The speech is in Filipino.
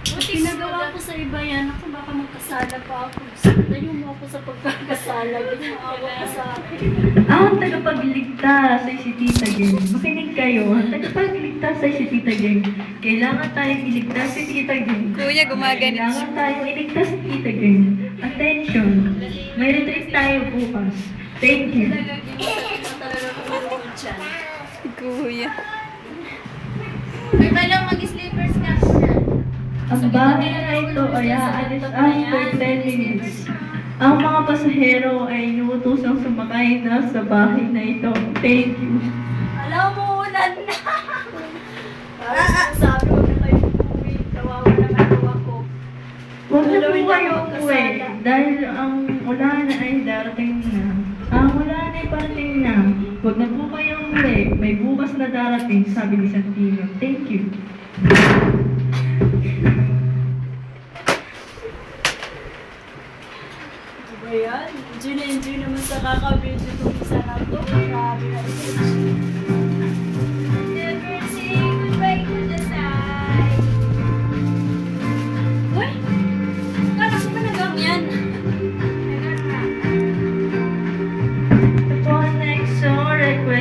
Pinagawa ko sa iba yan. Ako baka magkasala pa ako. Tayo mo ako sa pagkakasala. Ganyan ako sa akin. Ang tagapagligtas ay si Tita Geng. Makinig kayo. Ang tagapagligtas ay si Tita Geng. Kailangan tayong iligtas si Tita Geng. Kuya, gumaganit siya. Kailangan tayong iligtas si Tita Geng. Attention! May retreat tayo bukas. Thank you. Talaga kumulong dyan. Kuya. May balang mag-sleepers ka muna. Ang bahay na ito ay aalis after 10 minutes. Ang mga pasahero ay inuutosang sumakay na sa bahay na ito. Thank you. Alam mo, ulan na! Sabi ko na kayo umuwi. Kawawa naman ako. Huwag na po kayo umuwi dahil ang ulan ay darating na. Ang ulan ay parating na. Huwag na po kayo umuwi. May bukas na darating, sabi ni Santino. Thank you. Diba yan? Enjoy na enjoy naman sa kakabidyo itong isa na to. Grabe na ito.